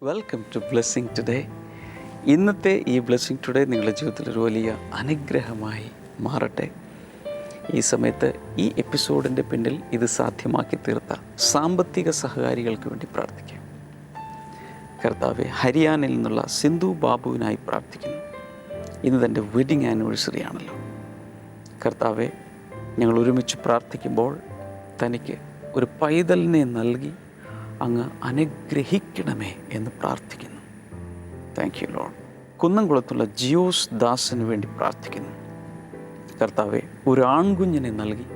Welcome to blessing today. ഇന്നത്തെ ഈ blessing today നിങ്ങളുടെ ജീവിതത്തിൽ ഒരു വലിയ അനുഗ്രഹമായി മാറട്ടെ. ഈ സമയത്ത് ഈ എപ്പിസോഡിൻ്റെ പിന്നിൽ ഇത് സാധ്യമാക്കി തീർത്ത സാമ്പത്തിക സഹകാരികൾക്ക് വേണ്ടി പ്രാർത്ഥിക്കാം. കർത്താവെ, ഹരിയാനയിൽ നിന്നുള്ള സിന്ധു ബാബുവിനായി പ്രാർത്ഥിക്കുന്നു. ഇന്ന് തൻ്റെ വെഡിങ് ആനിവേഴ്സറി ആണല്ലോ. കർത്താവെ, ഞങ്ങൾ ഒരുമിച്ച് പ്രാർത്ഥിക്കുമ്പോൾ തനിക്ക് ഒരു പൈതലിനെ നൽകി അങ്ങ് അനുഗ്രഹിക്കണമേ എന്ന് പ്രാർത്ഥിക്കുന്നു. Thank you Lord. കുന്നംകുളത്തുള്ള ജിയോസ് ദാസിന് വേണ്ടി പ്രാർത്ഥിക്കുന്നു. കർത്താവെ, ഒരു ആൺകുഞ്ഞിനെ നൽകി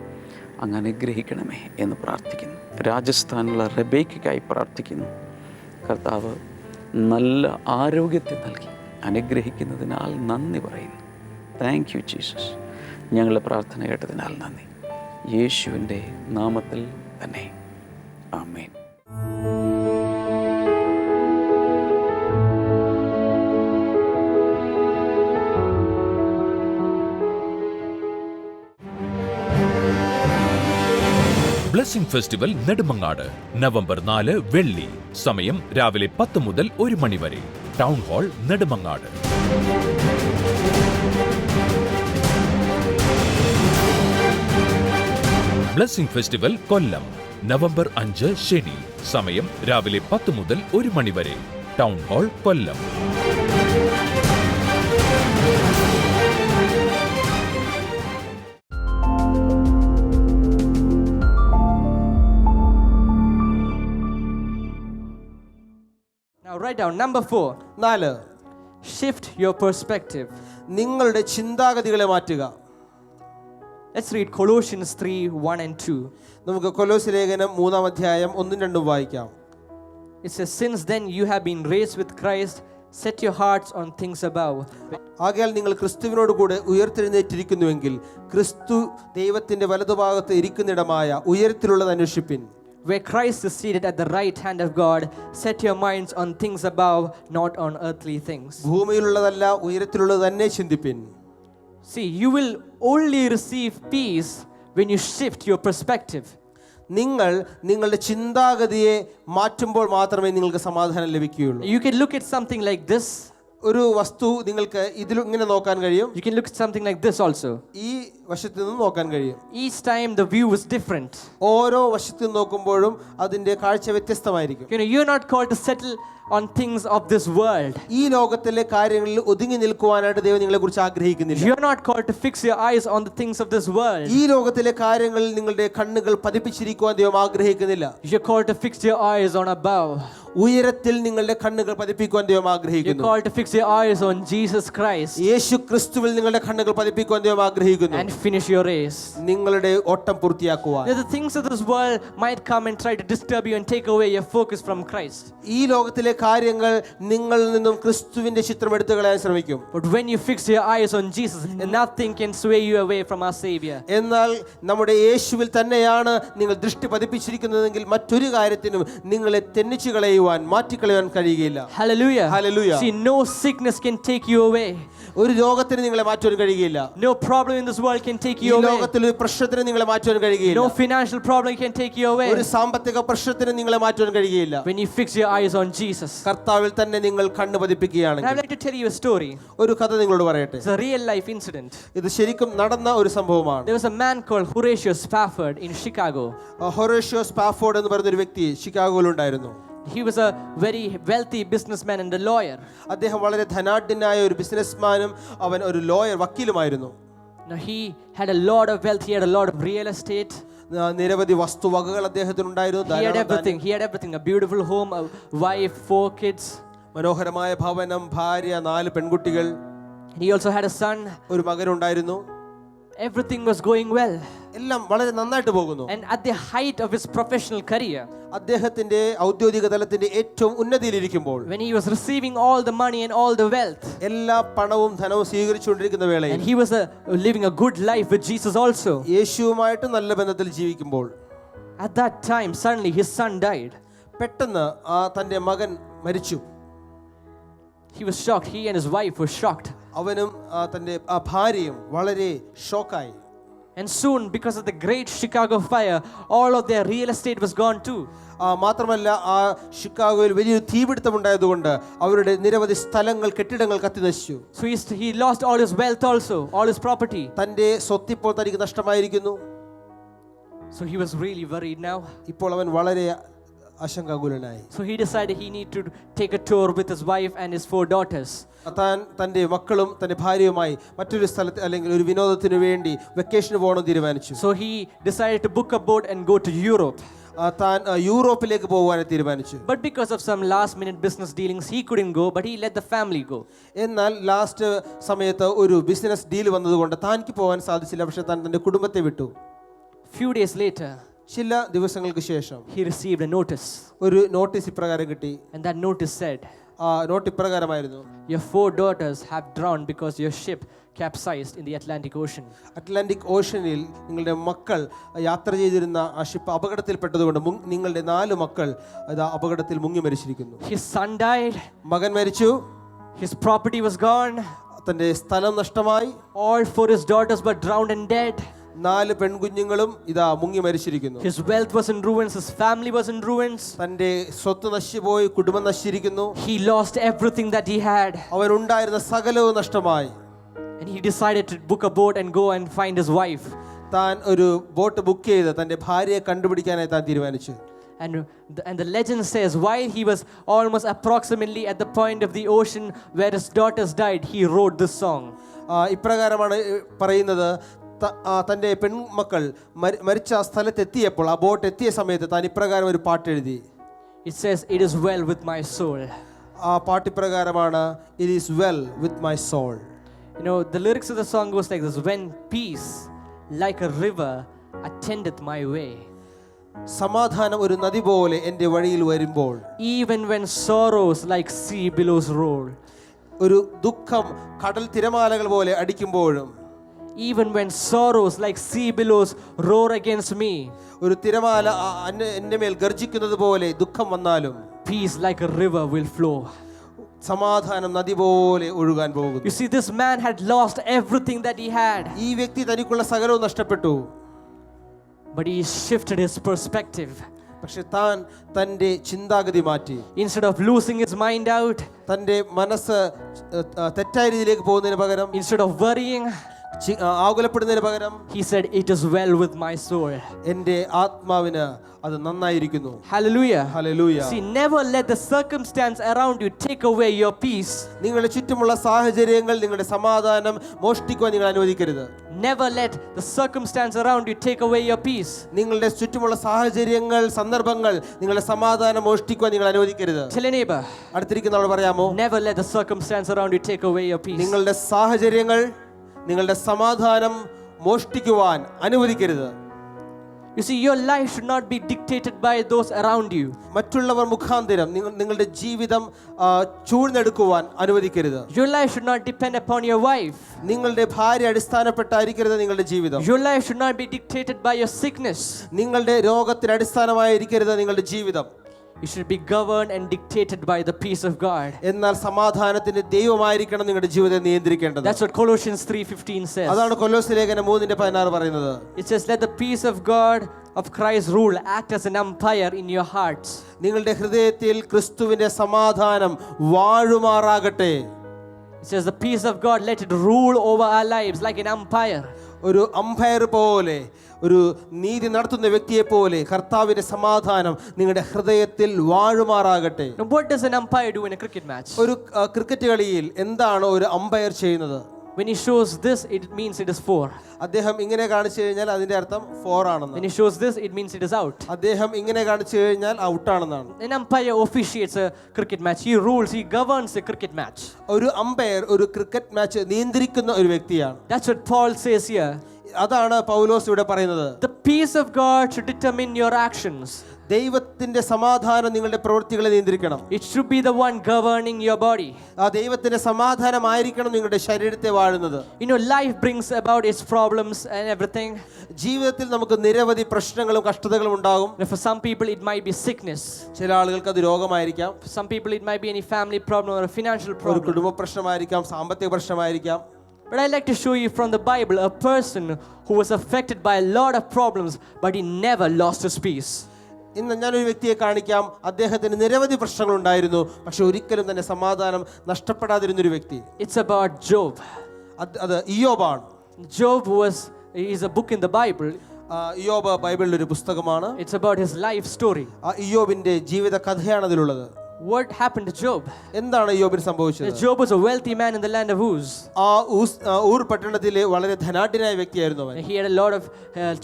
അങ്ങ് അനുഗ്രഹിക്കണമേ എന്ന് പ്രാർത്ഥിക്കുന്നു. രാജസ്ഥാനിലുള്ള റെബേക്കയ്ക്കായി പ്രാർത്ഥിക്കുന്നു. കർത്താവ് നല്ല ആരോഗ്യത്തെ നൽകി അനുഗ്രഹിക്കുന്നതിനാൽ നന്ദി പറയുന്നു. Thank you Jesus. ഞങ്ങളുടെ പ്രാർത്ഥന കേട്ടതിനാൽ നന്ദി. യേശുവിൻ്റെ നാമത്തിൽ തന്നെ ആമേൻ. ബ്ലെസ്സിംഗ് ഫെസ്റ്റിവൽ നെടുമങ്ങാട് നവംബർ 4 വെള്ളി. സമയം രാവിലെ 10 മുതൽ 1 മണി വരെ. Town hall Nedumangad. Blessing festival Kollam November 5 ശനി. സമയം രാവിലെ 10 മുതൽ 1 മണി വരെ. Town hall Kollam. Now write down number 4. 4. Shift your perspective. നിങ്ങളുടെ ചിന്താഗതികളെ മാറ്റുക. Let's read Colossians 3:1 and 2. നമുക്ക് കൊലോസ്യ ലേഖനം 3-ാം അധ്യായം 1-2 വായിക്കാം. It says, since then you have been raised with Christ, set your hearts on things above. ആകയാൽ നിങ്ങൾ ക്രിസ്തുവിനോട് കൂടെ ഉയർത്തെഴുന്നേറ്റിരിക്കുന്നുവെങ്കിൽ ക്രിസ്തു ദൈവത്തിന്റെ വലതുഭാഗത്ത് ഇരിക്കുന്നിടമായ ഉയരത്തിലുള്ളത് അന്വേഷിപ്പിൻ. Where Christ is seated at the right hand of God, set your minds on things above, not on earthly things. ഭൂമിയിലുള്ളതല്ല, ഉയരത്തിലുള്ളത് തന്നെ ചിന്തിപ്പിൻ. See, you will only receive peace when you shift your perspective. നിങ്ങൾ നിങ്ങളുടെ ചിന്താഗതിയെ മാറ്റുമ്പോൾ മാത്രമേ നിങ്ങൾക്ക് സമാധാനം ലഭിക്കുകയുള്ളൂ. You can look at something like this. ഒരു വസ്തു നിങ്ങൾക്ക് ഇതിൽ ഇങ്ങനെ നോക്കാൻ കഴിയും. You can look at something like this also. ഈ വശത്ത് നിന്ന് നോക്കാൻ കഴിയും. Each time the view is different. ഓരോ വശത്ത് നോക്കുമ്പോഴും അതിന്റെ കാഴ്ച വ്യത്യസ്തമായിരിക്കും. You know, you're not called to settle on things of this world. ഈ ലോകത്തിലെ കാര്യങ്ങളിൽ ഒതുങ്ങി നിൽക്കുവാനായിട്ട് ദൈവം നിങ്ങളെ കുറിച്ച് ആഗ്രഹിക്കുന്നില്ല. You're not called to fix your eyes on the things of this world. ഈ ലോകത്തിലെ കാര്യങ്ങളിൽ നിങ്ങളുടെ കണ്ണുകൾ പതിപ്പിച്ചിരിക്കുവാൻ ദൈവം ആഗ്രഹിക്കുന്നില്ല. You're called to fix your eyes on above. ഉയരത്തിൽ നിങ്ങളുടെ കണ്ണുകൾ പതിപ്പിക്കുവാൻ ദൈവം ആഗ്രഹിക്കുന്നു. You're called to fix your eyes on Jesus Christ. യേശു ക്രിസ്തുവിൽ നിങ്ങളുടെ കണ്ണുകൾ പതിപ്പിക്കുവാൻ ദൈവം ആഗ്രഹിക്കുന്നു. And finish your race. നിങ്ങളുടെ ഓട്ടം പൂർത്തിയാക്കുവാൻ. The things of this world might come and try to disturb you and take away your focus from Christ. ഈ ലോകത്തിലെ കാര്യങ്ങൾ നിങ്ങളിൽ നിന്നും ക്രിസ്തുവിന്റെ ചിത്രം എടുത്തു കളയാൻ ശ്രമിക്കും. But when you fix your eyes on Jesus, nothing can sway you away from our Savior. എന്നാൽ നമ്മുടെ യേശുവിൽ തന്നെയാണ് നിങ്ങൾ ദൃഷ്ടി പതിപ്പിച്ചിരിക്കുന്നതെങ്കിൽ മറ്റൊരു കാര്യത്തിനും നിങ്ങളെ തെന്നിച്ചു കളയുവാൻ മാറ്റിക്കളയാൻ കഴിയുകയില്ല. Hallelujah. Hallelujah. See, no sickness can take you away. ഒരു രോഗത്തിന് നിങ്ങളെ മാറ്റുവാൻ കഴിയുകയില്ല. No problem in this world can take ഈ you away. ലോകത്തിൽ ഒരു പ്രശ്നത്തിന് നിങ്ങളെ മാറ്റുവാൻ കഴിയുകയില്ല. No financial problem can take you away. ഒരു സാമ്പത്തിക പ്രശ്നത്തിന് നിങ്ങളെ മാറ്റുവാൻ കഴിയുകയില്ല. When you fix your eyes on Jesus. കർത്താവിൽ തന്നെ നിങ്ങൾ കണ്ണ് And I'd പതിപ്പിക്കുകയാണെങ്കിൽ. like to tell you a story. ഒരു കഥ നിങ്ങളോട് പറയട്ടെ. It's a real life incident. ഇത് ശരിക്കും നടന്ന ഒരു സംഭവമാണ്. There was a man called Horatio Spafford in Chicago. Horatio സ്പാഫോർഡ് എന്ന് പറയുന്ന ഒരു വ്യക്തി ഷിക്കാഗോയിൽ ഉണ്ടായിരുന്നു. He was a very wealthy businessman and a lawyer. അദ്ദേഹം വളരെ ധനാഢ്യനായ ഒരു ബിസിനസ്മാനും അവൻ ഒരു lawyer വക്കീലുമായിരുന്നു. Now he had a lot of wealth. He had a lot of real estate. നിരവധി വസ്തുവകകൾ അദ്ദേഹത്തിനുണ്ടായിരുന്നു. He had everything. He had everything. A beautiful home, a wife, 4 kids. മനോഹരമായ ഭവനം, ഭാര്യ, 4 പെൺകുട്ടികൾ. He also had a son. ഒരു മകനുണ്ടായിരുന്നു. Everything was going well. എല്ലാം വളരെ നന്നായിട്ട് പോകുന്നു. And at the height of his professional career, അദ്ദേഹത്തിന്റെ ഔദ്യോഗിക തലത്തിന്റെ ഏറ്റവും ഉന്നതിയിലിരിക്കുമ്പോൾ, when he was receiving all the money and all the wealth, എല്ലാ പണവും ധനവും സ്വീകരിച്ചുകൊണ്ടിരിക്കുന്ന വേളയിൽ, and he was living a good life with Jesus also, യേശുവുമായിട്ട് നല്ല ബന്ധത്തിൽ ജീവിക്കുമ്പോൾ, at that time suddenly his son died. പെട്ടെന്ന് തന്റെ മകൻ മരിച്ചു. He was shocked. He and his wife were shocked. അവനും തന്റെ ഭാര്യയും വളരെ ഷോക്കായി. And soon, because of the great Chicago fire, all of their real estate was gone too. മാത്രമല്ല ആ ഷിക്കാഗോയിൽ വലിയൊരു തീപിടുത്തം ഉണ്ടായതുകൊണ്ട് അവരുടെ നിരവധി സ്ഥലങ്ങൾ, കെട്ടിടങ്ങൾ കത്തിനശിച്ചു. So he lost all his wealth also, all his property. തന്റെ സ്വത്തിപ്പോൾ തനിക്ക് നഷ്ടമായിരിക്കുന്നു. So he was really worried now. ഇപ്പോൾ അവൻ വളരെ ആശങ്കാകുലനായി. So he decided he need to take a tour with his wife and his 4 daughters. താൻ തന്റെ മക്കളും തന്റെ ഭാര്യയുമായി മറ്റൊരു സ്ഥലത്ത് അല്ലെങ്കിൽ ഒരു വിനോദത്തിനു വേണ്ടി വെക്കേഷന് പോകണം തീരുമാനിച്ചു. So he decided to book a boat and go to Europe. താൻ യൂറോപ്പിലേക്ക് പോകുവാൻ തീരുമാനിച്ചു. But because of some last minute business dealings he couldn't go, but he let the family go. എന്നാൽ ലാസ്റ്റ് സമയത്ത് ഒരു ബിസിനസ് ഡീൽ വന്നതുകൊണ്ട് താനിക്ക് പോകാൻ സാധിച്ചില്ല. പക്ഷെ താൻ തന്റെ കുടുംബത്തെ വിട്ടു. Few days later, ചില ദിവസങ്ങൾക്ക് ശേഷം he received a notice. ഒരു നോട്ടീസ് ഇപ്രകാരം കിട്ടി. And that notice said, ആ not ഇപ്രകാരമായിരുന്നു: your 4 daughters have drowned because your ship capsized in the Atlantic Ocean. Atlantic ഓഷനിൽ നിങ്ങളുടെ മക്കൾ യാത്ര ചെയ്തിരുന്ന ആ ഷിപ്പ് അപകടത്തിൽപ്പെട്ടതുകൊണ്ട് നിങ്ങളുടെ 4 മക്കൾ അപകടത്തിൽ മുങ്ങി മരിച്ചിരിക്കുന്നു. His son died. മകൻ മരിച്ചു. His property was gone. തന്റെ സ്ഥലം നഷ്ടമായി. All 4 his daughters were drowned and dead. 4 പെൺകുഞ്ഞുങ്ങളും മുങ്ങി മരിച്ചിരിക്കുന്നു. His wealth was in ruins. His family was in ruins. തന്റെ സ്വത്ത് നശിച്ചുപോയി, കുടുംബം നശിച്ചിരിക്കുന്നു. He lost everything that he had. അവനുണ്ടായിരുന്ന സകലവും നഷ്ടമായി. And he decided to book a boat and go and find his wife. താൻ ഒരു boat book ചെയ്ത് തന്റെ ഭാര്യയെ കണ്ടുപിടിക്കാനായി താൻ തീരുമാനിച്ചു. And the legend says, while he was almost approximately at the point of the ocean where his daughters died, he wrote this song. ഇപ്രകാരമാണ് പറയുന്നത്: തന്റെ പെൺമക്കൾ മരിച്ച ആ സ്ഥലത്തെത്തിയപ്പോൾ, ആ ബോട്ട് എത്തിയ സമയത്ത് താൻ ഇപ്രകാരം ഒരു പാട്ട് എഴുതി. It says, it is well with my soul. ആ പാട്ട് ഇപ്രകാരമാണ്: it is well with my soul. You know, the lyrics of the song goes like this: when peace like a river attendeth my way, സമാധാനം ഒരു നദി പോലെ എൻ്റെ വഴിയിൽ വരുമ്പോൾ, even when sorrows like sea billows roll, ഒരു ദുഃഖം കടൽ തിരമാലകൾ പോലെ അടിക്കുമ്പോഴും, even when sorrows like sea billows roar against me, ഒരു തിരമാല എൻ്റെ മേൽ ഗർജിക്കുന്നത് പോലെ ദുഃഖം വന്നാലും, peace like a river will flow. സമാധാനം നദി പോലെ ഒഴുകാൻ പോകുന്നു. You see, this man had lost everything that he had. ഈ വ്യക്തി തനിക്കുള്ള സകലവും നഷ്ടപ്പെട്ടു. But he shifted his perspective. പക്ഷെ താൻ തൻ്റെ ചിന്താഗതി മാറ്റി. Instead of losing his mind out, തൻ്റെ മനസ്സ് തെറ്റായ രീതിയിലേക്ക് പോകുന്നതിന് പകരം, instead of worrying, ആകുലപ്പെടുന്നതിന് പകരം, he said, it is well with my soul. എൻ്റെ ആത്മാവിന് അത് നന്നായിരിക്കുന്നു. Hallelujah. Hallelujah. See, never let the circumstance around you take away your peace. നിങ്ങളുടെ ചുറ്റുമുള്ള സാഹചര്യങ്ങൾ നിങ്ങളുടെ സമാധാനം മോഷ്ടിക്കുവാൻ നിങ്ങൾ അനുവദിക്കരുത്. Never let the circumstance around you take away your peace. നിങ്ങളുടെ ചുറ്റുമുള്ള സാഹചര്യങ്ങൾ, സന്ദർഭങ്ങൾ നിങ്ങളുടെ സമാധാനം മോഷ്ടിക്കുവാൻ നിങ്ങൾ അനുവദിക്കരുത്. Tell your neighbor, അടുത്തിരിക്കുന്നവർ പറയാമോ: never let the circumstance around you take away your peace. നിങ്ങളുടെ സാഹചര്യങ്ങൾ നിങ്ങളുടെ സമാധാനം മോഷ്ടിക്കുവാൻ അനുവദിക്കരുത്. You see, your life should not be dictated by those around you. മറ്റുള്ളവർ മുഖാന്തരം നിങ്ങളുടെ ജീവിതം ചൂഴ്ന്നെടുക്കുവാൻ അനുവദിക്കരുത്. Your life should not depend upon your wife. നിങ്ങളുടെ ഭാര്യ അടിസ്ഥാനപ്പെട്ടായിരിക്കരുത് നിങ്ങളുടെ ജീവിതം. Your life should not be dictated by your sickness. നിങ്ങളുടെ രോഗത്തിന് അടിസ്ഥാനമായിരിക്കരുത് നിങ്ങളുടെ ജീവിതം. You should be governed and dictated by the peace of God. എന്നാൽ സമാധാനത്തിന്റെ ദൈവമായിരിക്കണം നിങ്ങളുടെ ജീവിതത്തെ നിയന്ത്രിക്കേണ്ടത്. That's what Colossians 3:15 says. അതാണ് കൊലോസ്യ ലേഖനം 3:16 പറയുന്നത്. It says, let the peace of God of Christ rule, act as an umpire in your hearts. നിങ്ങളുടെ ഹൃദയത്തിൽ ക്രിസ്തുവിന്റെ സമാധാനം വാഴുമാറാകട്ടെ. It says, the peace of God, let it rule over our lives like an umpire. ഒരു umpire പോലെ, ഒരു നീതി നടത്തുന്ന വ്യക്തിയെ പോലെ കർത്താവിന്റെ സമാധാനം നിങ്ങളുടെ ഹൃദയത്തിൽ വാഴുമാറാകട്ടെ. Now, what does an umpire do in a cricket match? ഒരു ക്രിക്കറ്റ് കളിയിൽ എന്താണ് ഒരു അമ്പയർ ചെയ്യുന്നത്? When he shows this, it means it is 4. അദ്ദേഹം ഇങ്ങനെ കാണിച്ചു കഴിഞ്ഞാൽ അതിന്റെ അർത്ഥം 4 ആണെന്ന്. When he shows this, it means it is out. അദ്ദേഹം ഇങ്ങനെ കാണിച്ചു കഴിഞ്ഞാൽ ഔട്ട് ആണെന്നാണ്. An umpire officiates a cricket match. He rules, he governs a cricket match. ഒരു അമ്പയർ ഒരു ക്രിക്കറ്റ് മാച്ച് നിയന്ത്രിക്കുന്ന ഒരു വ്യക്തിയാണ്. That's what Paul says here. അതാണ് പൗലോസ് ഇവിടെ പറയുന്നത്. The peace of God should determine your actions. ദൈവത്തിന്റെ സമാധാനം നിങ്ങളുടെ പ്രവൃത്തികളെ നിയന്ത്രിക്കണം. It should be the one governing your body. ആ ദൈവത്തിന്റെ സമാധാനമായിരിക്കണം നിങ്ങളുടെ ശരീരത്തെ വാഴുന്നത്. You know, life brings about its problems and everything. ജീവിതത്തിൽ നമുക്ക് നിരവധി പ്രശ്നങ്ങളും കഷ്ടതകളും ഉണ്ടാകും. For some people it might be sickness. ചില ആളുകൾക്ക് അത് രോഗമായിരിക്കാം. For some people it might be any family problem or a financial ഒരു problem. കുടുംബ പ്രശ്നമായിരിക്കാം, സാമ്പത്തിക പ്രശ്നമായിരിക്കാം. But I'd like to show you from the Bible a person who was affected by a lot of problems, but he never lost his peace. ഇന്ന് ഞാനൊരു വ്യക്തിയെ കാണിക്കാം. അദ്ദേഹത്തിന് നിരവധി പ്രശ്നങ്ങൾ ഉണ്ടായിരുന്നു, പക്ഷെ ഒരിക്കലും തന്നെ സമാധാനം നഷ്ടപ്പെടാതിരുന്നൊരു വ്യക്തി. It's about Job. അത് ഇയ്യോബാണ്. Job is a book in the Bible. ഇയ്യോബ് ബൈബിളിലെ ഒരു പുസ്തകമാണ്. It's about his life story. ഇയ്യോബിന്റെ ജീവിത കഥയാണ് അതിലുള്ളത്. What happened to Job? എന്താണ് ഇയ്യോബിന് സംഭവിച്ചത്? Job was a wealthy man in the land of Uz. ഊർ പട്ടണത്തിലെ വളരെ ധനാഢ്യനായ വ്യക്തിയായിരുന്നു അവൻ. He had a lot of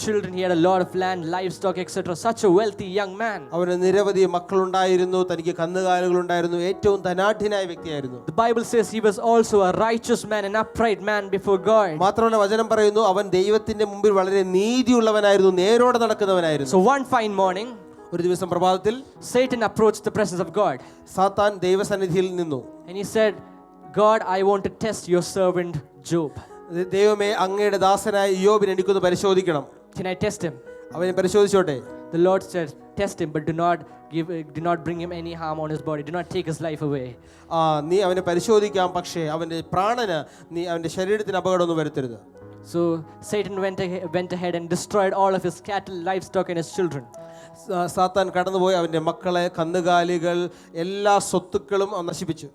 children, he had a lot of land, livestock, etc. Such a wealthy young man. അവന് നിരവധി മക്കളുണ്ടായിരുന്നു, തനിക്ക് കന്നുകാലികൾ ഉണ്ടായിരുന്നു, ഏറ്റവും ധനാഢ്യനായ വ്യക്തിയായിരുന്നു. The Bible says he was also a righteous man, an upright man before God. മാത്രമല്ല വചനം പറയുന്നു അവൻ ദൈവത്തിന്റെ മുമ്പിൽ വളരെ നീതിയുള്ളവനായിരുന്നു, നേരോടെ നടക്കുന്നവനായിരുന്നു. So one fine morning, ഒരു ദിവസം പ്രഭാതത്തിൽ Satan approached the presence of God. സാത്താൻ ദൈവസന്നിധിയിൽ നിന്നു. And he said, God, I want to test your servant Job. ദൈവമേ, അങ്ങയുടെ ദാസനായ ഇയ്യോബിനെ എനിക്കൊന്ന് പരിശോധിക്കണം. Can I test him? അവനെ പരിശോധിച്ചോട്ടെ. The Lord said, test him, but do not bring him any harm on his body. Do not take his life away. നീ അവനെ പരിശോധിക്കാം, പക്ഷേ അവന്റെ പ്രാണന് നീ അവന്റെ ശരീരത്തിന് അപകടമൊന്നും വരുത്തരുത്. So Satan went ahead and destroyed all of his cattle, livestock, and his children. സാത്താൻ കടന്നുപോയി അവന്റെ മക്കളെ, കന്നുകാലികൾ, എല്ലാ സ്വത്തുക്കളും നശിപ്പിച്ചു.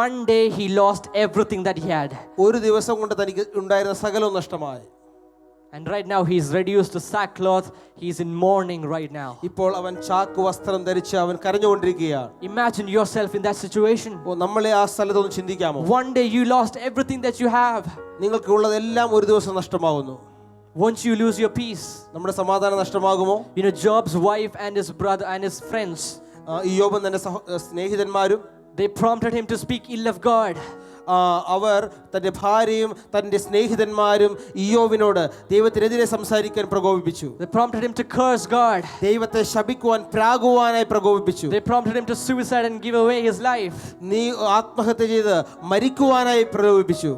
One day he lost everything that he had. ഒരു ദിവസം കൊണ്ട് തനിക്ക് ഉണ്ടായിരുന്ന സകലവും നഷ്ടമായി. And right now he is reduced to sackcloth. He is in mourning right now. ഇപ്പോൾ അവൻ ചാക്ക് വസ്ത്രം ധരിച്ച് അവൻ കരഞ്ഞുകൊണ്ടിരിക്കുകയാണ്. Imagine yourself in that situation. നമ്മളെ ആ സ്ഥലത്തൊന്ന് ചിന്തിക്കാമോ? One day you lost everything that you have. നിങ്ങൾക്ക് ഉള്ളതെല്ലാം ഒരു ദിവസം നഷ്ടമാകുന്നു. Won't you lose your peace? നമ്മുടെ സമാധാനം നഷ്ടമാകുമോ? You know, Job's wife and his brother and his friends, ഇയ്യോബും തന്റെ സ്നേഹിതന്മാരും, they prompted him to speak ill of God. അവർ തന്റെ ഭാര്യയും തന്റെ സ്നേഹിതന്മാരും ഇയ്യോബിനോട് ദൈവത്തിനെതിരെ സംസാരിക്കാൻ പ്രകോപിപ്പിച്ചു. They prompted him to curse God. ദൈവത്തെ ശപിക്കുവാൻ, പ്രാകുവാനായി പ്രകോപിപ്പിച്ചു. They prompted him to suicide and give away his life. നീ ആത്മഹത്യ ചെയ്ത് മരിക്കുവാനായി പ്രകോപിപ്പിച്ചു.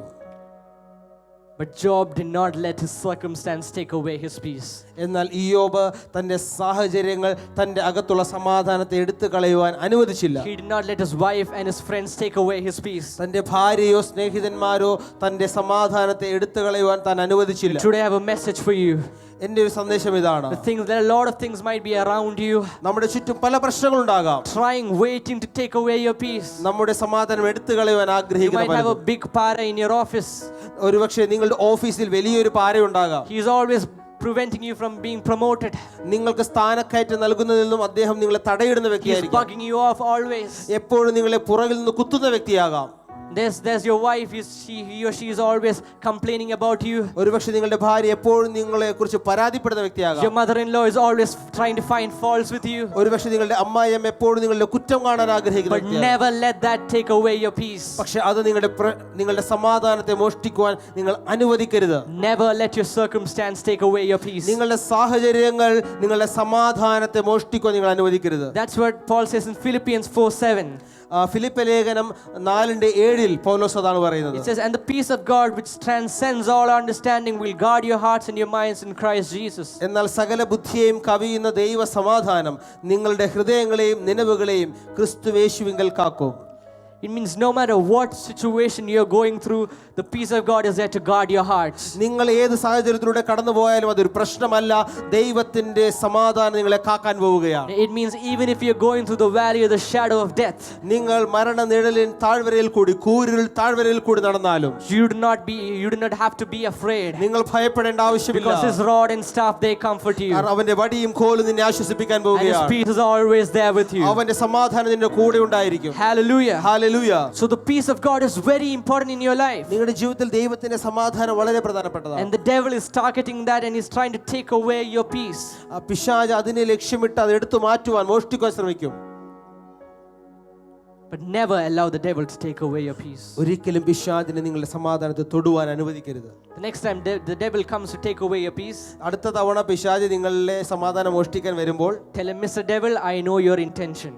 But Job did not let his circumstance take away his peace. എന്നാൽ ഇയ്യോബ് തന്റെ സാഹചര്യങ്ങൾ തന്റെ അകത്തുള്ള സമാധാനത്തെ എടുത്തു കളയുവാൻ അനുവദിച്ചില്ല. He did not let his wife and his friends take away his peace. തന്റെ ഭാര്യയോ സ്നേഹിതന്മാരോ തന്റെ സമാധാനത്തെ എടുത്തു കളയുവാൻ താൻ അനുവദിച്ചില്ല. Today I have a message for you. എൻ്റെ ഒരു സന്ദേശം ഇതാണ്. There are a lot of things might be around you, നമ്മുടെ ചുറ്റും പല പ്രശ്നങ്ങളുണ്ടാകാം. waiting to take away your peace. നമ്മുടെ സമാധാനം എടുത്തു കളയുവാൻ You ആഗ്രഹിക്കുന്ന might have a പലരും. big para in your office. ഒരുപക്ഷെ നിങ്ങളുടെ ഓഫീസിൽ വലിയൊരു പാരയുണ്ടാകാം. He is always preventing you from being promoted. നിങ്ങൾക്ക് സ്ഥാനക്കയറ്റം നൽകുന്നതിൽ നിന്നും അദ്ദേഹം നിങ്ങളെ തടയിടുന്ന He is വ്യക്തിയായിരിക്കും. bugging you off always. എപ്പോഴും നിങ്ങളെ പുറകിൽ നിന്ന് കുത്തുന്ന വ്യക്തിയാകാം. There's your wife. He or she is always complaining about you. ഒരുപക്ഷെ നിങ്ങളുടെ ഭാര്യ എപ്പോഴും നിങ്ങളെ കുറിച്ച് പരാതിപ്പെടുന്ന വ്യക്തിയാകാം. Your mother-in-law is always trying to find faults with you. ഒരുപക്ഷെ നിങ്ങളുടെ അമ്മായിയമ്മ എപ്പോഴും നിങ്ങളുടെ കുറ്റം കാണാൻ ആഗ്രഹിക്കുന്ന But വ്യക്തിയാകാം. never let that take away your peace. പക്ഷെ അത് നിങ്ങളുടെ സമാധാനത്തെ മോഷ്ടിക്കുവാൻ നിങ്ങൾ അനുവദിക്കരുത്. Never let your circumstance take away your peace. നിങ്ങളുടെ സാഹചര്യങ്ങൾ നിങ്ങളുടെ സമാധാനത്തെ മോഷ്ടിക്കുവാൻ നിങ്ങൾ അനുവദിക്കരുത്. That's what Paul says in Philippians 4:7. Philip ലേഖനം 4:7 പൗലോസ് അതാണ് പറയുന്നത്. It says, and the peace of God which transcends all understanding will guard your hearts and your minds in Christ Jesus. എന്നാൽ സകല ബുദ്ധിയെയും കവിയുന്ന ദൈവ സമാധാനം നിങ്ങളുടെ ഹൃദയങ്ങളെയും നിനവുകളെയും ക്രിസ്തുയേശുവിങ്കൽ കാക്കും. It means no matter what situation you're going through, the peace of God is there to guard your hearts. നിങ്ങൾ ഏത് സാഹചര്യത്തിലൂടെ കടന്നു പോയാലും അതൊരു പ്രശ്നമല്ല. ദൈവത്തിന്റെ സമാധാനം നിങ്ങളെ കാക്കാൻ പോവുകയാണ്. It means even if you're going through the valley of the shadow of death, നിങ്ങൾ മരണ നിഴലിൻ താഴ്വരയിൽ കൂടി, കൂരിരുൾ താഴ്വരയിൽ കൂടി നടന്നാലും you do not have to be afraid, നിങ്ങൾ ഭയപ്പെടേണ്ട ആവശ്യമില്ല. because his rod and staff they comfort you. കാരണം അവന്റെ വടിയും കോലും നിന്നെ ആശ്വസിപ്പിക്കാൻ And his പോവുകയാണ്. peace is always there with you. അവന്റെ സമാധാനം നിന്റെ കൂടെ ഉണ്ടായിരിക്കും. Hallelujah. Hallelujah. So the peace of God is very important in your life. നിങ്ങളുടെ ജീവിതത്തിൽ ദൈവത്തിന്റെ സമാധാനം വളരെ പ്രധാനപ്പെട്ടതാണ്. And the devil is targeting that and he's trying to take away your peace. പിശാച് അതിനെ ലക്ഷ്യമിട്ട് അത് എടുത്തു മാറ്റുവാൻ, മോഷ്ടിക്കാൻ ശ്രമിക്കും. But never allow the devil to take away your peace. ഒരിക്കലും പിശാചിനെ നിങ്ങളുടെ സമാധാനത്തെ തൊടുവാൻ അനുവദിക്കരുത്. The next time the devil comes to take away your peace, അടുത്ത തവണ പിശാച് നിങ്ങളുടെ സമാധാനം മോഷ്ടിക്കാൻ വരുമ്പോൾ tell him, Mr. Devil, I know your intention.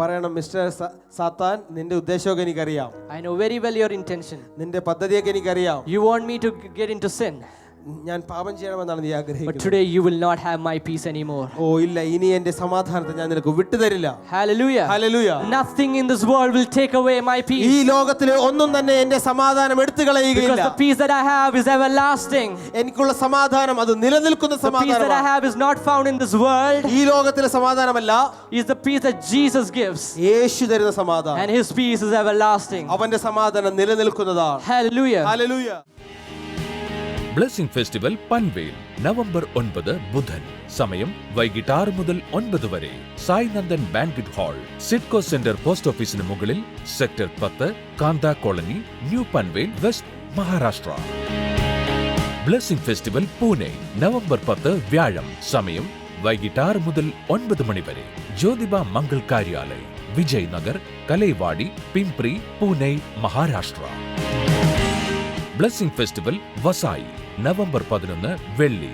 പറയണം, മിസ്റ്റർ സാത്താൻ, നിന്റെ ഉദ്ദേശമൊക്കെ എനിക്കറിയാം. I know very well your intention. നിന്റെ പദ്ധതിയൊക്കെ എനിക്കറിയാം. You want me to get into sin. ഞാൻ പാപം ചെയ്യണമെന്നാണ് നീ But ആഗ്രഹിക്കുന്നത്. today you will not have my peace anymore. ഓ ഇല്ല, ഇനി എന്റെ സമാധാനത്തെ ഞാൻ നിനക്ക് വിട്ടുതരില്ല. Hallelujah. Hallelujah. Nothing in this world will take away my ഈ peace. ലോകത്തിലെ ഒന്നും തന്നെ എന്റെ സമാധാനം എടുത്തു Because കളയുകയില്ല. the peace that I have is everlasting. എനിക്കുള്ള സമാധാനം അത് നിലനിൽക്കുന്ന The peace that I സമാധാനമാണ്. have is not found in this world. ഈ ലോകത്തിലെ സമാധാനമല്ല, Is the peace that Jesus gives. യേശു തരുന്ന സമാധാനം. And his peace is everlasting. അവന്റെ സമാധാനം നിലനിൽക്കുന്നതാണ്. Hallelujah. Hallelujah. Blessing festival Panvel November 9 ബുധൻ. സമയം വൈകിട്ട് 6 മുതൽ 9 വരെ. Sai Nandan banquet hall, CIDCO centre post ഓഫീസിന് മുകളിൽ, sector 10, Kantha colony, new Panvel, west, Maharashtra. Blessing festival Pune November 10 വ്യാഴം. സമയം വൈകിട്ട് 6 മുതൽ 9 മണി വരെ. Jyotiba Mangal Karyalay, Vijay Nagar, Kalewadi, Pimpri, Pune, Maharashtra. Blessing festival Vasai November 11 വെള്ളി.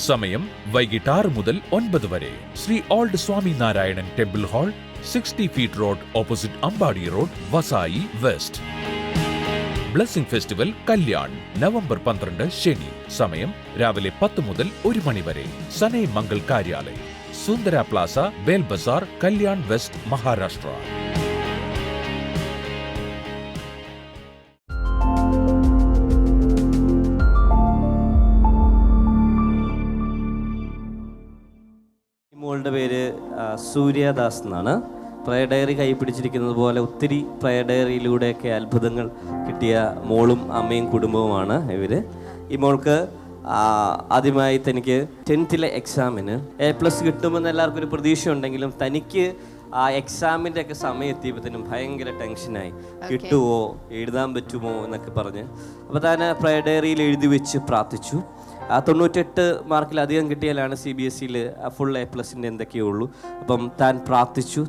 സമയം വൈകിട്ട് 6 മുതൽ 9 വരെ. Shri old Swami Narayan temple hall, 60 feet road opposite Ambadi road, Vasai west. Blessing festival Kalyan November 12 ശനി. സമയം രാവിലെ 10 മുതൽ 1 മണി വരെ. സനൈ മംഗൾ കാര്യാലയ്, സുന്ദര പ്ലാസ, ബേൽ ബസാർ, കല്യാൺ വെസ്റ്റ്, മഹാരാഷ്ട്ര. മോളുടെ പേര് സൂര്യദാസ് എന്നാണ്. പ്രയർ ഡയറി കൈ പിടിച്ചിരിക്കുന്നത് പോലെ ഒത്തിരി പ്രയർ ഡയറിയിലൂടെയൊക്കെ അത്ഭുതങ്ങൾ കിട്ടിയ മോളും അമ്മയും കുടുംബവുമാണ് ഇവർ. ഈ മോൾക്ക് ആദ്യമായി തനിക്ക് 10th എക്സാമിന് A+ കിട്ടുമെന്ന് എല്ലാവർക്കും ഒരു പ്രതീക്ഷ ഉണ്ടെങ്കിലും തനിക്ക് ആ എക്സാമിൻ്റെ ഒക്കെ സമയം എത്തിയപ്പോഴത്തേനും ഭയങ്കര ടെൻഷനായി. കിട്ടുമോ, എഴുതാൻ പറ്റുമോ എന്നൊക്കെ പറഞ്ഞ്. അപ്പോൾ താൻ പ്രയർ ഡയറിയിൽ എഴുതി വെച്ച് പ്രാർത്ഥിച്ചു. 98 മാർക്കിലധികം കിട്ടിയാലാണ് CBSEയിൽ ഫുൾ A+ എന്തൊക്കെയേ ഉള്ളൂ. അപ്പം താൻ പ്രാർത്ഥിച്ചു.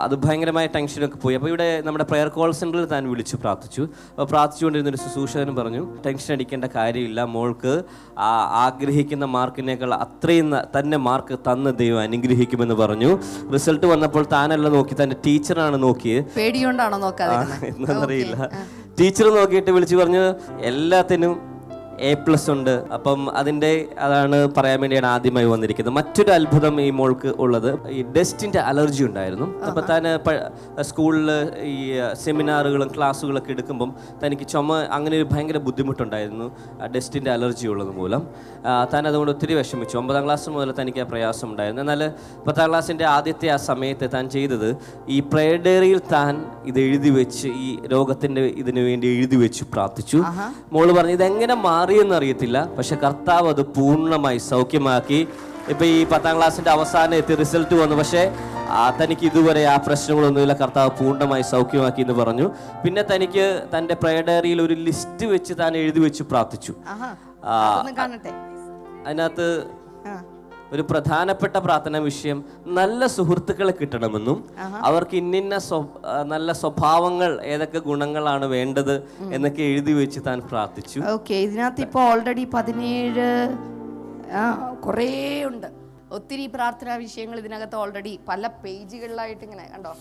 അത് ഭയങ്കരമായ ടെൻഷനൊക്കെ പോയി. അപ്പോൾ ഇവിടെ നമ്മുടെ പ്രയർ കോൾ സെൻറ്ററിൽ താൻ വിളിച്ചു പ്രാർത്ഥിച്ചു. അപ്പോൾ പ്രാർത്ഥിച്ചുകൊണ്ടിരുന്നൊരു ശുശ്രൂഷകനും പറഞ്ഞു, ടെൻഷൻ അടിക്കേണ്ട കാര്യമില്ല, മോൾക്ക് ആഗ്രഹിക്കുന്ന മാർക്കിനേക്കാൾ അത്രയും തന്നെ മാർക്ക് തന്ന ദൈവം അനുഗ്രഹിക്കുമെന്ന് പറഞ്ഞു. റിസൾട്ട് വന്നപ്പോൾ താനല്ല നോക്കി, തൻ്റെ ടീച്ചറാണ് നോക്കിയത്. പേടിയോണ്ടാണോ നോക്കാതെ? എന്നറിയില്ല. ടീച്ചർ നോക്കിയിട്ട് വിളിച്ചു പറഞ്ഞു എല്ലാത്തിനും A+ ഉണ്ട്. അപ്പം അതാണ് പറയാൻ വേണ്ടിയാണ് ആദ്യമായി വന്നിരിക്കുന്നത്. മറ്റൊരു അത്ഭുതം ഈ മോൾക്ക് ഉള്ളത്, ഈ ഡസ്റ്റിൻ്റെ അലർജി ഉണ്ടായിരുന്നു. അപ്പോൾ താൻ സ്കൂളിൽ ഈ സെമിനാറുകളും ക്ലാസ്സുകളൊക്കെ എടുക്കുമ്പം തനിക്ക് അങ്ങനെ ഒരു ഭയങ്കര ബുദ്ധിമുട്ടുണ്ടായിരുന്നു ഡസ്റ്റിൻ്റെ അലർജി ഉള്ളത് മൂലം. താൻ അതുകൊണ്ട് ഒത്തിരി വിഷമിച്ചു. 9ാം ക്ലാസ് മുതൽ തനിക്ക് ആ പ്രയാസം ഉണ്ടായിരുന്നു. എന്നാൽ 10ാം ക്ലാസ്സിൻ്റെ ആദ്യത്തെ ആ സമയത്ത് താൻ ചെയ്തത്, ഈ പ്രയർ ഡയറിയിൽ താൻ ഇത് എഴുതി വെച്ച്, ഈ രോഗത്തിൻ്റെ ഇതിനു വേണ്ടി എഴുതി വെച്ച് പ്രാർത്ഥിച്ചു. മോള് പറഞ്ഞു ഇതെങ്ങനെ മാറിയെന്ന് അറിയത്തില്ല, പക്ഷെ കർത്താവ് അത് പൂർണ്ണമായി സൗഖ്യമാക്കി. ഇപ്പം ഈ 10ാം ക്ലാസ്സിൻ്റെ അവസാനം എത്തി റിസൾട്ട് വന്നു, പക്ഷേ തനിക്ക് ഇതുവരെ ആ പ്രശ്നങ്ങളൊന്നുമില്ല, കർത്താവ് പൂർണ്ണമായി സൗഖ്യമാക്കി എന്ന് പറഞ്ഞു. പിന്നെ തനിക്ക് തൻ്റെ പ്രയർ ഡയറിയിൽ ഒരു ലിസ്റ്റ് വെച്ച് താൻ എഴുതി വെച്ച് പ്രാർത്ഥിച്ചു. അതിനകത്ത് ഒരു പ്രധാനപ്പെട്ട പ്രാർത്ഥനാ വിഷയം നല്ല സുഹൃത്തുക്കളെ കിട്ടണമെന്നും അവർക്ക് ഇന്നിന്ന നല്ല സ്വഭാവങ്ങൾ, ഏതൊക്കെ ഗുണങ്ങളാണ് വേണ്ടത് എന്നൊക്കെ എഴുതി വെച്ച് താൻ പ്രാർത്ഥിച്ചു. ഓക്കെ, ഇതിനകത്ത് ഇപ്പോൾ ഓൾറെഡി 17 കുറേ ഉണ്ട്. ഒത്തിരി പ്രാർത്ഥനാ വിഷയങ്ങൾ ഇതിനകത്ത് ഓൾറെഡി പല പേജുകളിലായിട്ട് ഇങ്ങനെ കണ്ടോ.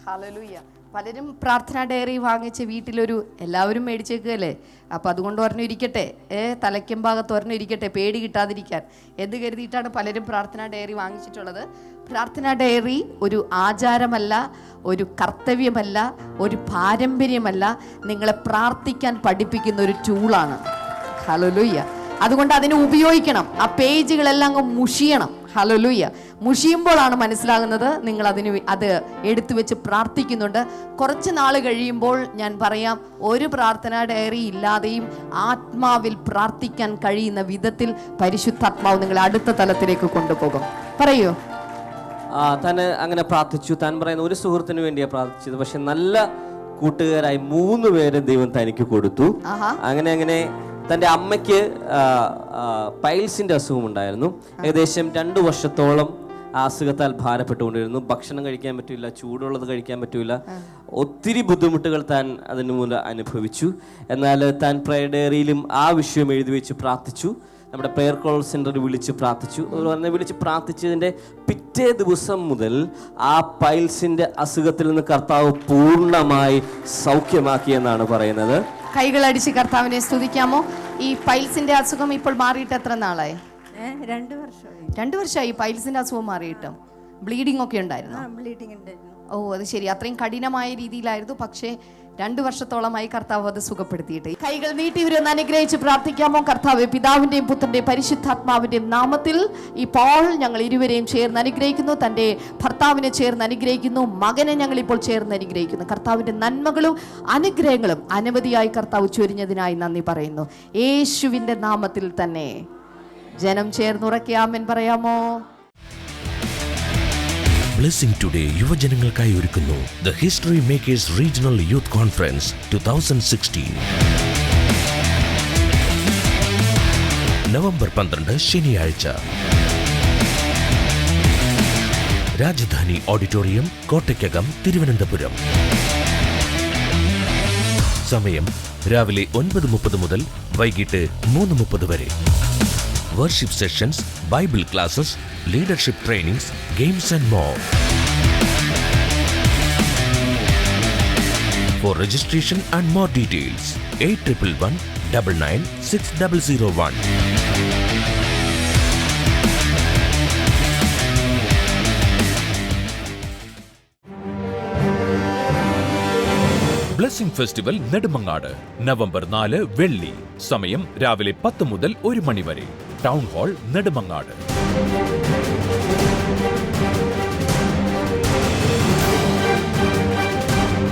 ഹല്ലേലൂയ. പലരും പ്രാർത്ഥനാ ഡയറി വാങ്ങിച്ച് വീട്ടിലൊരു എല്ലാവരും മേടിച്ചേക്കുകയല്ലേ. അപ്പോൾ അതുകൊണ്ട് ഒരെണ്ണം ഇരിക്കട്ടെ, തലയ്ക്കും ഭാഗത്ത് ഒരെണ്ണം ഇരിക്കട്ടെ, പേടി കിട്ടാതിരിക്കാൻ എന്ന് കരുതിയിട്ടാണ് പലരും പ്രാർത്ഥനാ ഡയറി വാങ്ങിച്ചിട്ടുള്ളത്. പ്രാർത്ഥനാ ഡയറി ഒരു ആചാരമല്ല, ഒരു കർത്തവ്യമല്ല, ഒരു പാരമ്പര്യമല്ല, നിങ്ങളെ പ്രാർത്ഥിക്കാൻ പഠിപ്പിക്കുന്ന ഒരു ടൂളാണ്. ഹല്ലേലൂയ. അതുകൊണ്ട് അതിനെ ഉപയോഗിക്കണം. ആ പേജുകളെല്ലാം അങ്ങ് മുഷിയണം. ഹല്ലേലൂയ. മുഷിയുമ്പോഴാണ് മനസ്സിലാകുന്നത് നിങ്ങൾ അത് എടുത്തു വെച്ച് പ്രാർത്ഥിക്കുന്നുണ്ട്. കുറച്ച് നാൾ കഴിയുമ്പോൾ ഞാൻ പറയാം, ഒരു പ്രാർത്ഥനാ ഡയറി ഇല്ലാതെയും ആത്മാവിൽ പ്രാർത്ഥിക്കാൻ കഴിയുന്ന വിധത്തിൽ പരിശുദ്ധാത്മാവ് നിങ്ങളെ അടുത്ത തലത്തിലേക്ക് കൊണ്ടുപോകും. പറയൂ. താൻ അങ്ങനെ പ്രാർത്ഥിച്ചു. താൻ പറയുന്ന ഒരു സുഹൃത്തിന് വേണ്ടിയാണ് പ്രാർത്ഥിച്ചത്, പക്ഷെ നല്ല കൂട്ടുകാരായി 3 പേരെ ദൈവം തനിക്ക് കൊടുത്തു. അങ്ങനെ തൻ്റെ അമ്മയ്ക്ക് പൈൽസിൻ്റെ അസുഖം ഉണ്ടായിരുന്നു. ഏകദേശം 2 വർഷത്തോളം ആ അസുഖത്താൽ ഭാരപ്പെട്ടുകൊണ്ടിരുന്നു. ഭക്ഷണം കഴിക്കാൻ പറ്റില്ല, ചൂടുള്ളത് കഴിക്കാൻ പറ്റില്ല, ഒത്തിരി ബുദ്ധിമുട്ടുകൾ താൻ അതിന് മൂലം അനുഭവിച്ചു. എന്നാൽ താൻ പ്രയർ ഡയറിയിലും ആ വിഷയം എഴുതി വെച്ച് പ്രാർത്ഥിച്ചു. നമ്മുടെ പ്രയർ കോൾ സെൻറ്ററിൽ വിളിച്ച് പ്രാർത്ഥിച്ചു. വിളിച്ച് പ്രാർത്ഥിച്ചതിൻ്റെ പിറ്റേ ദിവസം മുതൽ ആ പൈൽസിൻ്റെ അസുഖത്തിൽ നിന്ന് കർത്താവ് പൂർണ്ണമായി സൗഖ്യമാക്കിയെന്നാണ് പറയുന്നത്. കൈകളടിച്ച് കർത്താവിനെ സ്തുതിക്കാമോ? ഈ പൈൽസിന്റെ അസുഖം ഇപ്പോൾ മാറിയിട്ട് എത്ര നാളായി? 2 വർഷമായി. 2 വർഷമായി പൈൽസിന്റെ അസുഖം മാറിയിട്ടും. ബ്ലീഡിംഗ് ഒക്കെ ഉണ്ടായിരുന്നു? ബ്ലീഡിംഗ് ഉണ്ടായിരുന്നു. ഓ, അത് ശരി. അത്രയും കഠിനമായ രീതിയിലായിരുന്നു. പക്ഷേ 2 വർഷത്തോളമായി കർത്താവ് അത് സുഖപ്പെടുത്തിയിട്ട്. കൈകൾ നീട്ടി ഇവരൊന്ന് അനുഗ്രഹിച്ച് പ്രാർത്ഥിക്കാമോ? കർത്താവ് പിതാവിന്റെയും പുത്രന്റെയും പരിശുദ്ധാത്മാവിന്റെയും നാമത്തിൽ ഇപ്പോൾ ഞങ്ങൾ ഇരുവരെയും ചേർന്ന് അനുഗ്രഹിക്കുന്നു. തൻ്റെ ഭർത്താവിനെ ചേർന്ന് അനുഗ്രഹിക്കുന്നു. മകനെ ഞങ്ങൾ ഇപ്പോൾ ചേർന്ന് അനുഗ്രഹിക്കുന്നു. കർത്താവിന്റെ നന്മകളും അനുഗ്രഹങ്ങളും അനവധിയായി കർത്താവ് ചൊരിഞ്ഞതിനായി നന്ദി പറയുന്നു. യേശുവിന്റെ നാമത്തിൽ തന്നെ ജനം ചേർന്നുറക്കെ ആമേൻ പറയാമോ? ബ്ലെസ്സിംഗ് ടുഡേ യുവജനങ്ങൾക്കായി ഒരുക്കുന്നു the history makers regional youth conference 2016. November 12 ശനിയാഴ്ച, രാജധാനി ഓഡിറ്റോറിയം, കോട്ടയ്ക്കകം, തിരുവനന്തപുരം. സമയം രാവിലെ 9:30 മുതൽ വൈകിട്ട് 3:30 വരെ. Worship sessions, Bible classes, leadership trainings, games and more. For registration and more details, 8111996001. Blessing festival Nedumangad November 4 വെള്ളി. സമയം രാവിലെ 10 മുതൽ 1 മണി വരെ. Town hall Nedumangad.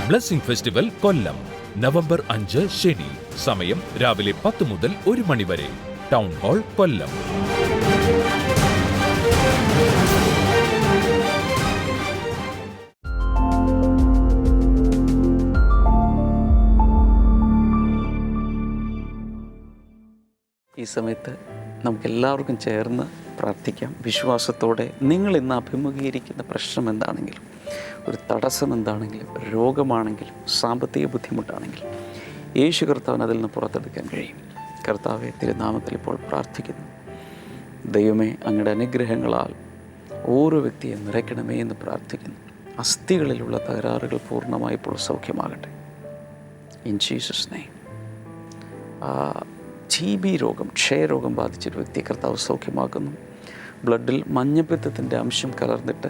Blessing festival Kollam November 5 ശനി. സമയം രാവിലെ 10 മുതൽ 1 മണി വരെ. Town hall Kollam. ഈ സമയത്ത് നമുക്കെല്ലാവർക്കും ചേർന്ന് പ്രാർത്ഥിക്കാം വിശ്വാസത്തോടെ. നിങ്ങൾ ഇന്ന് അഭിമുഖീകരിക്കുന്ന പ്രശ്നം എന്താണെങ്കിലും, ഒരു തടസ്സം എന്താണെങ്കിലും, രോഗമാണെങ്കിലും, സാമ്പത്തിക ബുദ്ധിമുട്ടാണെങ്കിലും, യേശു കർത്താവിന് അതിൽ നിന്ന് പുറത്തെടുക്കാൻ കഴിയും. കർത്താവെ, തിരുനാമത്തിൽ ഇപ്പോൾ പ്രാർത്ഥിക്കുന്നു. ദൈവമേ, അങ്ങയുടെ അനുഗ്രഹങ്ങളാൽ ഓരോ വ്യക്തിയെ നിറയ്ക്കണമേ എന്ന് പ്രാർത്ഥിക്കുന്നു. അസ്ഥികളിലുള്ള തകരാറുകൾ പൂർണ്ണമായി ഇപ്പോൾ സൗഖ്യമാകട്ടെ. In Jesus name. TB രോഗം, ക്ഷയരോഗം ബാധിച്ചൊരു വ്യക്തി കർത്താവ് സൗഖ്യമാക്കുന്നു. ബ്ലഡിൽ മഞ്ഞപ്പിത്തത്തിൻ്റെ അംശം കലർന്നിട്ട്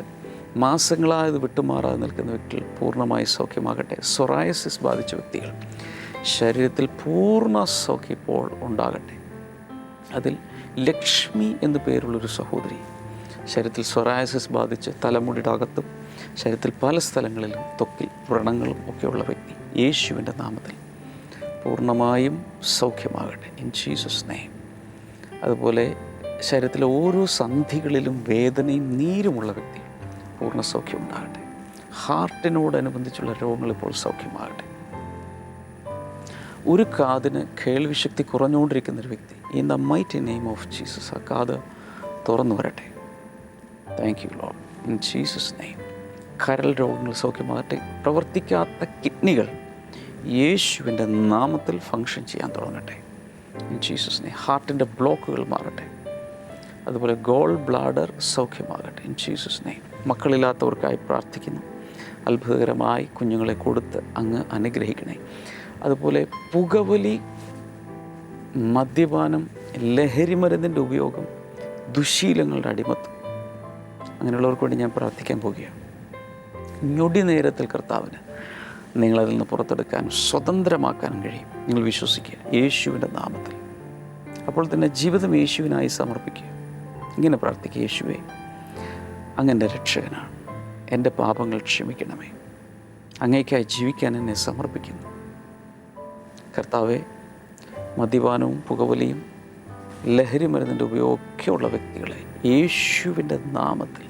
മാസങ്ങളായത് വിട്ടുമാറാതെ നിൽക്കുന്ന വ്യക്തികൾ പൂർണ്ണമായി സൗഖ്യമാകട്ടെ. സൊറായസിസ് ബാധിച്ച വ്യക്തികൾ ശരീരത്തിൽ പൂർണ്ണ സൗഖ്യം ഇപ്പോൾ ഉണ്ടാകട്ടെ. അതിൽ ലക്ഷ്മി എന്നു പേരുള്ളൊരു സഹോദരി ശരീരത്തിൽ സൊറായസിസ് ബാധിച്ച് തലമുടിയുടെ അകത്തും ശരീരത്തിൽ പല സ്ഥലങ്ങളിലും ത്വക്കിൽ വ്രണങ്ങളും ഒക്കെയുള്ള വ്യക്തി യേശുവിൻ്റെ നാമത്തിൽ പൂർണ്ണമായും സൗഖ്യമാകട്ടെ. In Jesus name. അതുപോലെ ശരീരത്തിലെ ഓരോ സന്ധികളിലും വേദനയും നീരുമുള്ള വ്യക്തി പൂർണ്ണ സൗഖ്യം ഉണ്ടാകട്ടെ. ഹാർട്ടിനോടനുബന്ധിച്ചുള്ള രോഗങ്ങൾ ഇപ്പോൾ സൗഖ്യമാകട്ടെ. ഒരു കാതിന് കേൾവിശക്തി കുറഞ്ഞുകൊണ്ടിരിക്കുന്നൊരു വ്യക്തി in the mighty name of Jesus ആ കാത് തുറന്നു വരട്ടെ. Thank you Lord. In Jesus name. കരൾ രോഗങ്ങൾ സൗഖ്യമാകട്ടെ. പ്രവർത്തിക്കാത്ത കിഡ്നികൾ യേശുവിൻ്റെ നാമത്തിൽ ഫങ്ഷൻ ചെയ്യാൻ തുടങ്ങട്ടെ. In Jesus name. ഹാർട്ടിൻ്റെ ബ്ലോക്കുകൾ മാറട്ടെ. അതുപോലെ ഗോൾ ബ്ലാഡർ സൗഖ്യമാകട്ടെ. In Jesus name. മക്കളില്ലാത്തവർക്കായി പ്രാർത്ഥിക്കുന്നു. അത്ഭുതകരമായി കുഞ്ഞുങ്ങളെ കൊടുത്ത് അങ്ങ് അനുഗ്രഹിക്കണേ. അതുപോലെ പുകവലി, മദ്യപാനം, ലഹരി മരുന്നിൻ്റെ ഉപയോഗം, ദുശീലങ്ങളുടെ അടിമത്തം, അങ്ങനെയുള്ളവർക്ക് വേണ്ടി ഞാൻ പ്രാർത്ഥിക്കാൻ പോവുകയാണ്. ഞൊടി നേരത്തിൽ കർത്താവിന് നിങ്ങളതിൽ നിന്ന് പുറത്തെടുക്കാനും സ്വതന്ത്രമാക്കാനും കഴിയും. നിങ്ങൾ വിശ്വസിക്കുക യേശുവിൻ്റെ നാമത്തിൽ. അപ്പോൾ തന്നെ ജീവിതം യേശുവിനായി സമർപ്പിക്കുക. ഇങ്ങനെ പ്രാർത്ഥിക്കുക: യേശുവേ, അങ്ങൻ്റെ രക്ഷകനാണ്. എൻ്റെ പാപങ്ങൾ ക്ഷമിക്കണമേ. അങ്ങേക്കായി ജീവിക്കാൻ എന്നെ സമർപ്പിക്കുന്നു. കർത്താവെ, മദ്യപാനവും പുകവലിയും ലഹരി മരുന്നിൻ്റെ ഉപയോഗമൊക്കെയുള്ള വ്യക്തികളെ യേശുവിൻ്റെ നാമത്തിൽ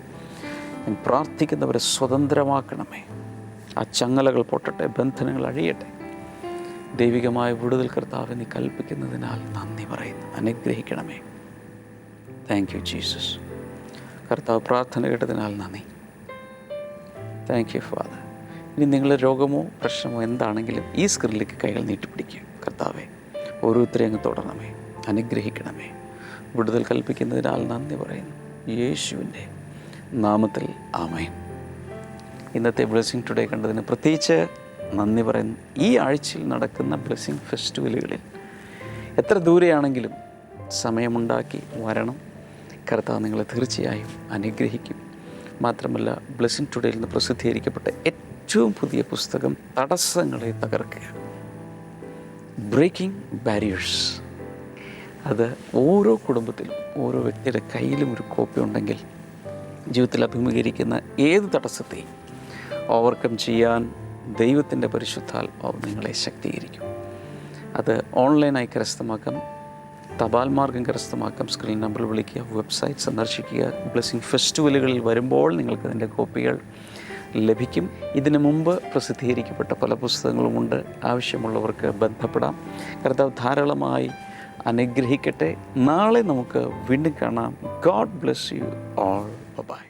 ഞാൻ പ്രാർത്ഥിക്കുന്നവരെ സ്വതന്ത്രമാക്കണമേ. ആ ചങ്ങലകൾ പൊട്ടട്ടെ, ബന്ധനങ്ങൾ അഴിയട്ടെ. ദൈവികമായ വിടുതൽ കർത്താവ് നീ കൽപ്പിക്കുന്നതിനാൽ നന്ദി പറയുന്നു. അനുഗ്രഹിക്കണമേ. Thank you Jesus. കർത്താവ് പ്രാർത്ഥന കേട്ടതിനാൽ നന്ദി. Thank you father. ഇനി നിങ്ങളുടെ രോഗമോ പ്രശ്നമോ എന്താണെങ്കിലും ഈ സ്ക്രീനിലേക്ക് കൈകൾ നീട്ടിപ്പിടിക്കുക. കർത്താവെ, ഓരോരുത്തരെ അങ്ങ് തുടരണമേ, അനുഗ്രഹിക്കണമേ. വിടുതൽ കൽപ്പിക്കുന്നതിനാൽ നന്ദി പറയുന്നു. യേശുവിൻ്റെ നാമത്തിൽ ആമേൻ. ഇന്നത്തെ ബ്ലെസ്സിംഗ് ടുഡേ കണ്ടതിന് പ്രത്യേകിച്ച് നന്ദി പറയുന്നു. ഈ ആഴ്ചയിൽ നടക്കുന്ന ബ്ലെസ്സിങ് ഫെസ്റ്റിവലുകളിൽ എത്ര ദൂരെയാണെങ്കിലും സമയമുണ്ടാക്കി വരണം. കർത്താവ് നിങ്ങളെ തീർച്ചയായും അനുഗ്രഹിക്കും. മാത്രമല്ല, ബ്ലെസ്സിങ് ടുഡേയിൽ നിന്ന് പ്രസിദ്ധീകരിക്കപ്പെട്ട ഏറ്റവും പുതിയ പുസ്തകം തടസ്സങ്ങളെ തകർക്കുക, ബ്രേക്കിംഗ് ബാരിയേഴ്സ്. അത് ഓരോ കുടുംബത്തിലും ഓരോ വ്യക്തിയുടെ കയ്യിലും ഒരു കോപ്പി ഉണ്ടെങ്കിൽ ജീവിതത്തിൽ അഭിമുഖീകരിക്കുന്ന ഏത് തടസ്സത്തെയും ഓവർകം ചെയ്യാൻ ദൈവത്തിൻ്റെ പരിശുദ്ധാത്മാവ് നിങ്ങളെ ശക്തീകരിക്കും. അത് ഓൺലൈനായി കരസ്ഥമാക്കാം, തപാൽ മാർഗം കരസ്ഥമാക്കാം. സ്ക്രീൻ നമ്പറിൽ വിളിക്കുക, വെബ്സൈറ്റ് സന്ദർശിക്കുക. ബ്ലെസ്സിങ് ഫെസ്റ്റിവലുകളിൽ വരുമ്പോൾ നിങ്ങൾക്ക് അതിൻ്റെ കോപ്പികൾ ലഭിക്കും. ഇതിനു മുമ്പ് പ്രസിദ്ധീകരിക്കപ്പെട്ട പല പുസ്തകങ്ങളുമുണ്ട്. ആവശ്യമുള്ളവർക്ക് ബന്ധപ്പെടാം. കർത്താവ് ധാരാളമായി അനുഗ്രഹിക്കട്ടെ. നാളെ നമുക്ക് വീണ്ടും കാണാം. God bless you all. By.